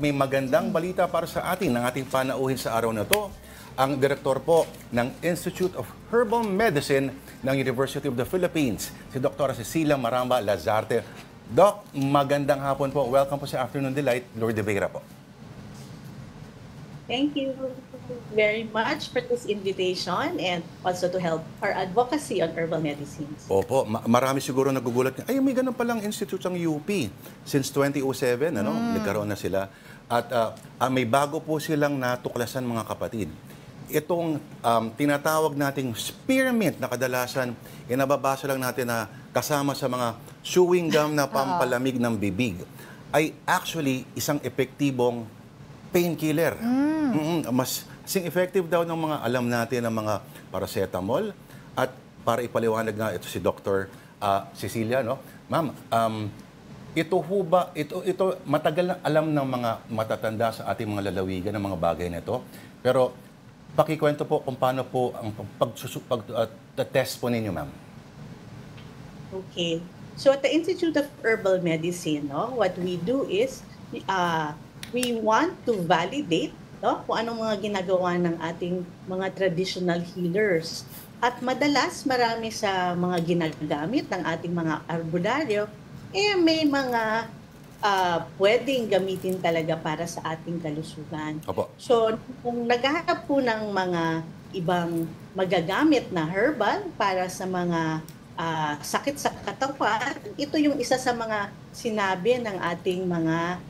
may magandang balita para sa atin ng ating panauhin sa araw na to. Ang direktor po ng Institute of Herbal Medicine ng University of the Philippines, si Dr. Cecilia Maramba Lazarte. Doc, magandang hapon po. Welcome po sa Afternoon Delight. Lord De Vera po. Thank you very much for this invitation and also to help our advocacy on herbal medicines. Opo, marami siguro nagugulat. Ay, may ganun palang institute ang UP. Since 2007, nagkaroon na sila. At may bago po silang natuklasan, mga kapatid. Itong tinatawag nating spearmint na kadalasan, nababasa lang natin na kasama sa mga chewing gum na pampalamig ng bibig, ay actually isang epektibong painkiller. Mas effective daw ng mga alam natin ng mga paracetamol. At para ipaliwanag nga ito si Dr. Cecilia, no? Ma'am, ito matagal na alam ng mga matatanda sa ating mga lalawigan ng mga bagay na ito. Pero pakikwento po kung paano po ang pag-test po ninyo, ma'am. Okay. So at the Institute of Herbal Medicine, no, what we do is we want to validate, no, kung anong mga ginagawa ng ating mga traditional healers. At madalas, marami sa mga ginagamit ng ating mga arbolaryo, may mga pwedeng gamitin talaga para sa ating kalusugan. Opo. So, kung naghahanap po ng mga ibang magagamit na herbal para sa mga sakit sa katawan, ito yung isa sa mga sinabi ng ating mga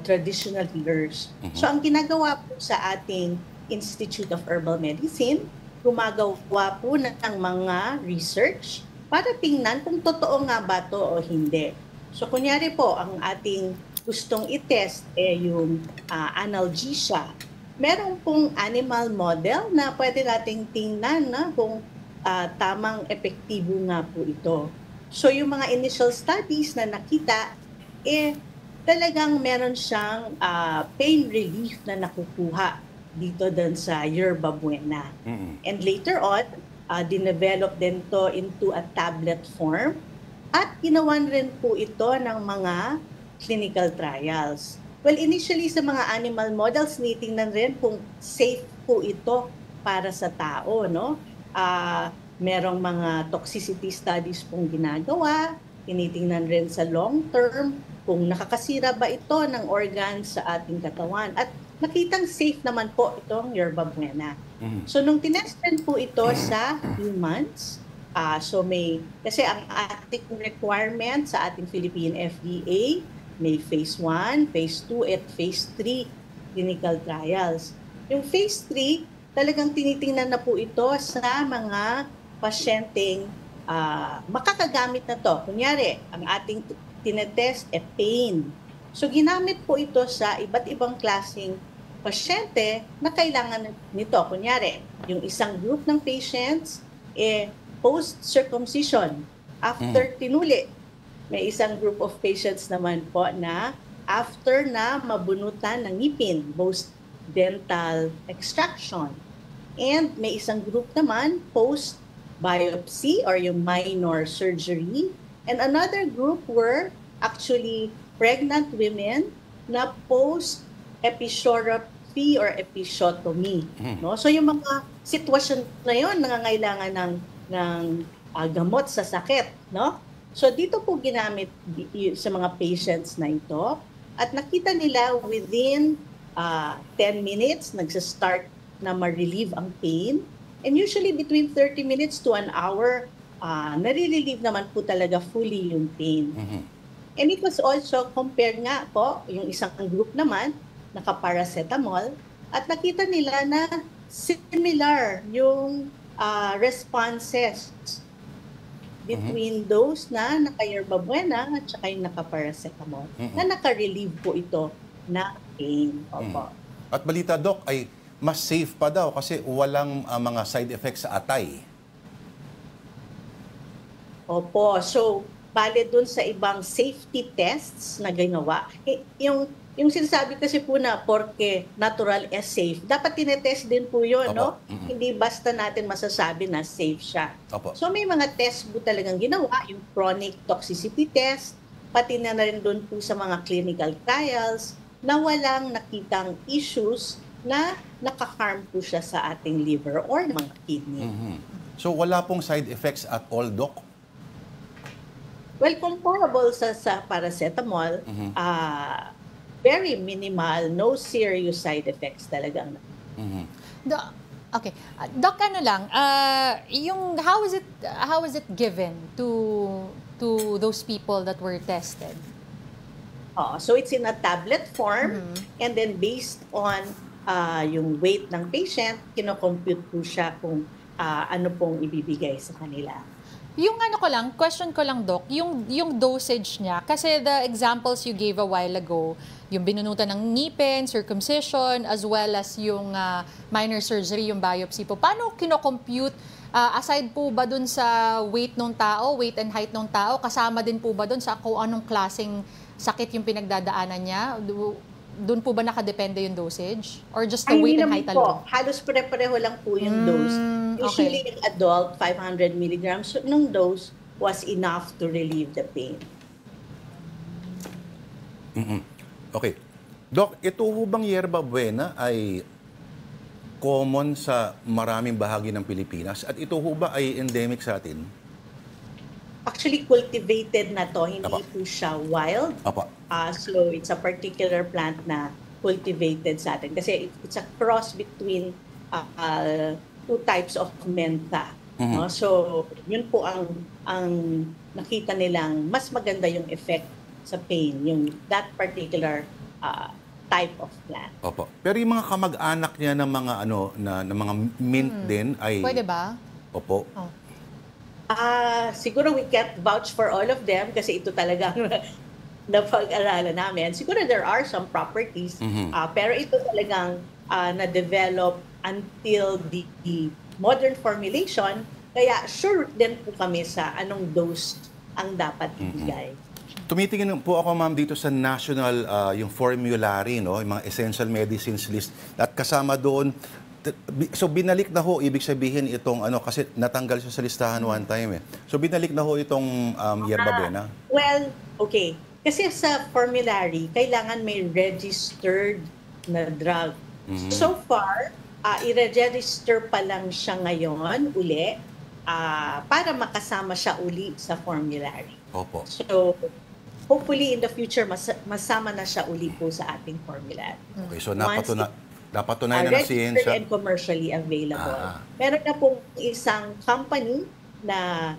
traditional healers. So ang ginagawa po sa ating Institute of Herbal Medicine, gumagawa po ng mga research para tingnan kung totoo nga ba to o hindi. So kunyari po, ang ating gustong i-test yung analgesia. Meron pong animal model na pwede nating tingnan na kung tamang epektibo nga po ito. So yung mga initial studies na nakita, talagang meron siyang pain relief na nakukuha dito din sa yerba buena. And later on, dinevelop din to into a tablet form at ginawan rin po ito ng mga clinical trials. Well, initially sa mga animal models, nitingnan rin kung safe po ito para sa tao, no? Merong mga toxicity studies pong ginagawa, tinitingnan rin sa long term kung nakakasira ba ito ng organs sa ating katawan. At nakitang safe naman po itong yerba buena. So nung tinestin po ito sa humans, kasi ang ating requirement sa ating Philippine FDA, may phase 1, phase 2, at phase 3 clinical trials. Yung phase 3, talagang tinitingnan na po ito sa mga pasyenteng makakagamit na to. Kunyari, ang ating tinetest pain. So ginamit po ito sa iba't ibang klaseng pasyente na kailangan nito. Kunyari, yung isang group ng patients post-circumcision, after tinuli. May isang group of patients naman po na after na mabunutan ng ngipin, post-dental extraction. And may isang group naman post-biopsy or yung minor surgery. And another group were actually pregnant women na post-episiotomy or episiotomy. No? So yung mga sitwasyon na yun, nangangailangan ng gamot sa sakit. No? So dito po ginamit sa mga patients na ito. At nakita nila within 10 minutes, nagsa-start na ma-relieve ang pain. And usually between 30 minutes to an hour, nare-relieve naman po talaga fully yung pain. And it was also compared nga po, yung isang group naman, naka-paracetamol, at nakita nila na similar yung responses between those na naka-yerba buena at saka yung naka-paracetamol, na naka-relieve po ito na pain. Opo. At balita, Doc, ay mas safe pa daw kasi walang mga side effects sa atay. Opo. So, bale dun sa ibang safety tests na ginawa, yung sinasabi kasi po na porque natural is safe, dapat tinetest din po yun, no? Hindi basta natin masasabi na safe siya. Opo. So, may mga test po talagang ginawa, yung chronic toxicity test, pati na rin dun po sa mga clinical trials, na walang nakitang issues na nakaharm po siya sa ating liver or mga kidney. So wala pong side effects at all, Doc? Well, comparable sa paracetamol, very minimal, no serious side effects talagang. Okay. Doc, ano lang, yung how is it given to those people that were tested? So it's in a tablet form, and then based on yung weight ng patient, kino-compute po siya kung ano pong ibibigay sa kanila. Yung question ko lang, Doc, yung dosage niya, kasi the examples you gave a while ago, yung binunutan ng ngipin, circumcision, as well as yung minor surgery, yung biopsy po, paano kino-compute? Aside po ba dun sa weight ng tao, weight and height ng tao, kasama din po ba dun sa kung anong klaseng sakit yung pinagdadaanan niya? Doon po ba nakadepende yung dosage? Or just the weight and height alone? Halos pare-pareho lang po yung dose. Usually in adult, 500 milligrams ng dose was enough to relieve the pain. Okay. Doc, ito ho bang yerba buena ay common sa maraming bahagi ng Pilipinas? At ito ho ba ay endemic sa atin? Actually, cultivated na to, hindi Apa. po siya wild. Apa. So, it's a particular plant na cultivated sa atin. Kasi it's a cross between two types of mentha. No? So, yun po ang nakita nilang mas maganda yung effect sa pain, yung that particular type of plant. Opo. Pero yung mga kamag-anak niya ng mga na mga mint din ay Pwede ba? Opo. Siguro we can't vouch for all of them kasi ito talaga napag-aralan namin. Siguro there are some properties, pero ito talagang na-develop until the modern formulation. Kaya sure din po kami sa anong dose ang dapat ibigay. Tumitingin po ako, ma'am, dito sa national yung formulary, no, yung mga essential medicines list. At kasama doon, so binalik na ho, ibig sabihin itong kasi natanggal siya sa listahan one time eh. So binalik na ho itong yerba buena. Well, okay. Kasi sa formulary, kailangan may registered na drug. So far, i-register pa lang siya ngayon uli para makasama siya uli sa formulary. Opo. So, hopefully in the future, masama na siya uli po sa ating formulary. Okay, so napatunayan na ng registered siyensya. and commercially available. Meron na pong isang company na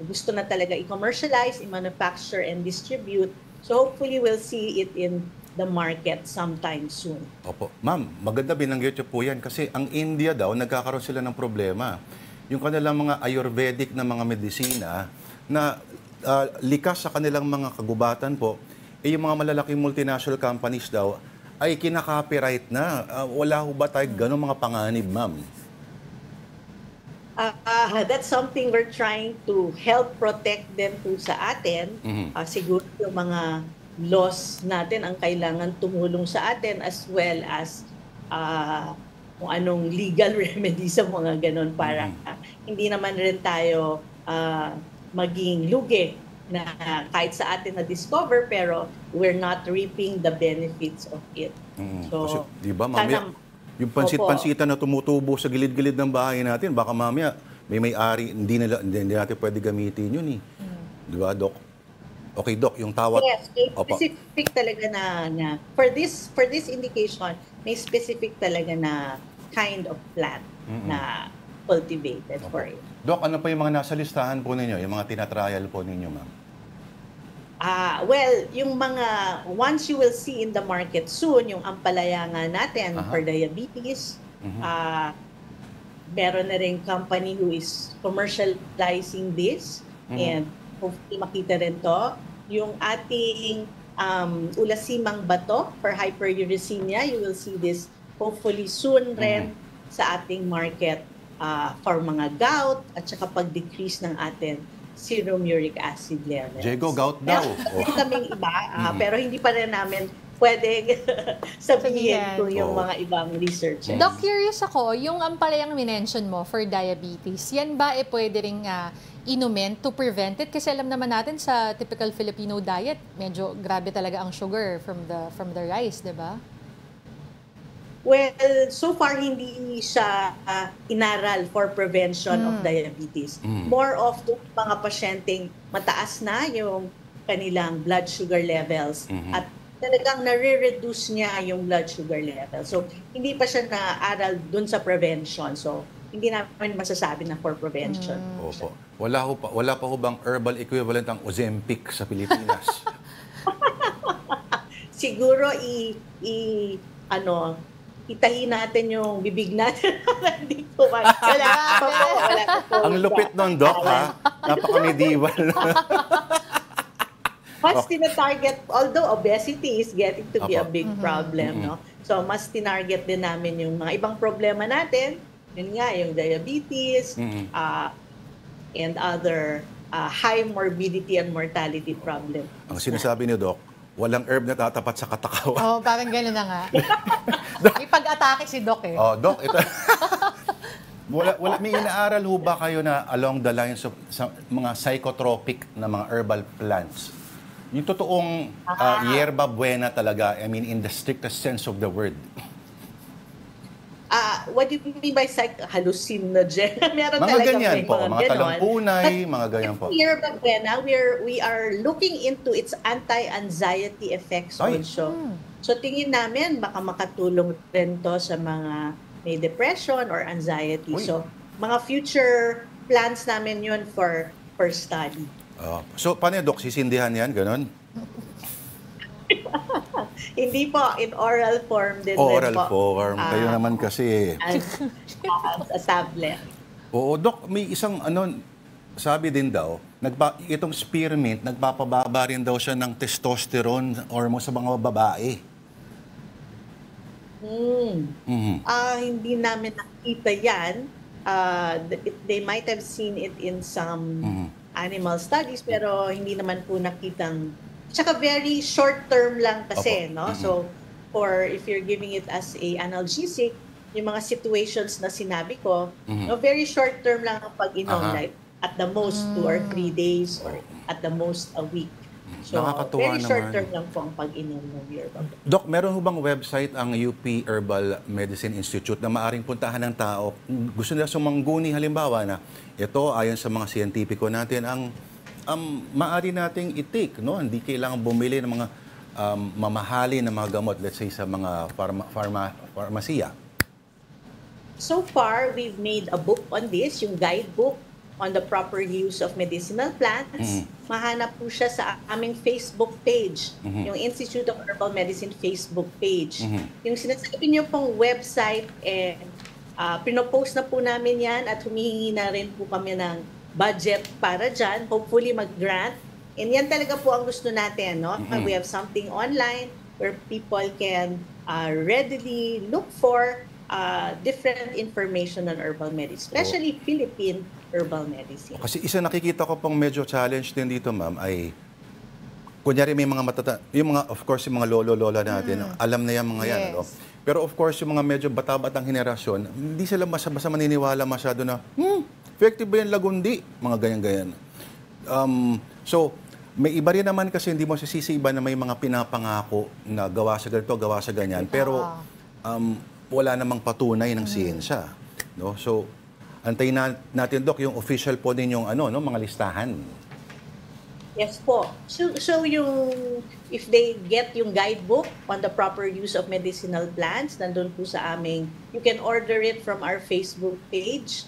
gusto na talaga i-commercialize, i-manufacture, and distribute. So hopefully we'll see it in the market sometime soon. Opo. Ma'am, maganda binanggit niyo po yan kasi ang India daw, nagkakaroon sila ng problema. Yung kanilang mga Ayurvedic na mga medisina na likas sa kanilang mga kagubatan po, yung mga malalaking multinational companies daw ay kinaka-copyright na. Wala ho ba tayo ganun mga panganib, ma'am? That's something we're trying to help protect them po sa atin. Siguro yung mga laws natin ang kailangan tumulong sa atin as well as kung anong legal remedy sa mga ganun para hindi naman rin tayo maging lugi na kahit sa atin na-discover pero we're not reaping the benefits of it. So, kasi, di ba, mamaya, yung pansit-pansitan na tumutubo sa gilid-gilid ng bahay natin, baka mamaya may-ari, hindi natin pwede gamitin yun eh. Di ba, Doc? Okay, Doc, yung tawag... Yes, may specific talaga na for this indication, may specific talaga na kind of plant na cultivated for it. Doc, ano pa yung mga nasa listahan po ninyo, yung mga tinatrial po ninyo, ma'am? Well, yung mga, once you will see in the market soon, yung ampalaya nga natin for diabetes, meron na rin company who is commercializing this, and hopefully makita rin to. Yung ating ulasimang bato for hyperuricemia, you will see this hopefully soon rin sa ating market for mga gout at saka pag-decrease ng ating serum uric acid levels. Diego, gout daw. Meron kaming iba, pero hindi pa rin namin pwedeng sabihin kung yung mga ibang researchers. Doc, curious ako, yung ampalayang minention mo for diabetes, yan ba pwede ring inumin to prevent it? Kasi alam naman natin sa typical Filipino diet, medyo grabe talaga ang sugar from the rice, di ba? Well, so far hindi siya inaral for prevention of diabetes. More of the mga pasyenteng mataas na yung kanilang blood sugar levels at talagang nare-reduce niya yung blood sugar level. So, hindi pa siya naaral dun sa prevention. So, hindi namin masasabi na for prevention. Opo. Wala pa ho bang herbal equivalent ang Ozempic sa Pilipinas? Siguro itahin natin yung bibig natin. Hindi po wala pa po. Ang lupit nun, Doc, ha? Napaka-medieval. Mas tina-target, although obesity is getting to be a big problem, no? So, mas tinarget din namin yung mga ibang problema natin. Yun nga, yung diabetes, and other high morbidity and mortality problem. Ang sinasabi ni Doc, walang herb na tatapat sa katakawan. Oh, parang gano'n na nga. May pag-atake si Doc eh. Oh, Doc, ito. May inaaral ho ba kayo na along the lines of mga psychotropic na mga herbal plants? Yung totoong yerba buena talaga, I mean, in the strictest sense of the word. What do you mean by hallucinogen? Meron Mga talaga ganyan po, mga ganon. talangpunay, mga ganyan po. Yerba buena, we are looking into its anti-anxiety effects also. So tingin namin baka makatulong rin to sa mga may depression or anxiety. So mga future plans namin yun for study. So paano Doc, sisindihan yan, ganon? Hindi po, in oral form din. Oral po. form. Kayo naman kasi. As a tablet. Oo, Doc, may isang sabi din daw, itong spearmint, nagpapababa rin daw siya ng testosterone hormone sa mga babae. Hindi namin nakita yan. They might have seen it in some animal studies, pero hindi naman po nakitang. Tsaka very short term lang kasi, no? So, if you're giving it as a analgesic, yung mga situations na sinabi ko, no, very short term lang ang pag-inom, like at the most 2 or 3 days or at the most a week. So, Nakakatuwa very short naman. term lang po ang pag-inom ng yerba. Doc, meron ho bang website ang UP Herbal Medicine Institute na maaring puntahan ng tao? Gusto nila sumangguni halimbawa na ito, ayon sa mga siyentipiko natin, ang maaari nating i-take, no? Hindi kailangan bumili ng mga mamahali na mga gamot, let's say sa mga farmasiya. So far, we've made a book on this, yung guidebook on the proper use of medicinal plants. Mahanap po siya sa aming Facebook page, yung Institute of Herbal Medicine Facebook page. Yung sinasabi niyo pong website, pinopost na po namin yan at humihingi na rin po kami ng budget para dyan, hopefully mag-grant. And yan talaga po ang gusto natin, no? We have something online where people can readily look for different information on herbal medicine, especially Philippine herbal medicine. Kasi isa nakikita ko pong medyo challenge din dito, ma'am, ay kunyari may mga yung mga, of course, yung mga lolo-lola natin, alam na yan mga yan, Yes. ano? Pero of course, yung mga medyo bata-batang henerasyon, hindi sila basta maniniwala masyado na, effective ba yan lagundi? Mga ganyan-ganyan. So, may iba rin naman kasi hindi mo sisisiba na may mga pinapangako na gawa sa ganito, gawa sa ganyan. Pero wala namang patunay ng siyensya. No? So, antayin natin, Doc, yung official po din yung mga listahan. Yes po. So if they get yung guidebook on the proper use of medicinal plants, nandun po sa aming, you can order it from our Facebook page,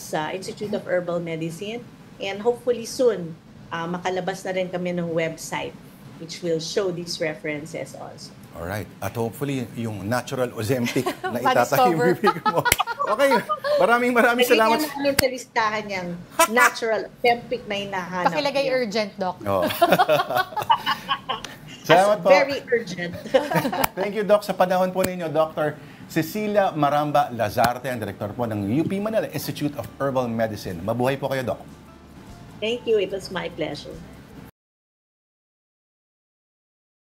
sa Institute of Herbal Medicine. And hopefully soon, makalabas na rin kami ng website which will show these references also. Alright. At hopefully, yung natural Ozempic na Pa-discover. itatahim bibig mo. Okay. Maraming salamat. Lagyan namin sa listahan yung natural Ozempic na hinahanap. Pakilagay niyo. urgent, Doc. Oh. As Salamat po. very urgent. Thank you, Doc. Sa panahon po ninyo, Dr. Cecilia Maramba Lazarte, ang direktor po ng UP Manila Institute of Herbal Medicine. Mabuhay po kayo, Doc. Thank you. It was my pleasure.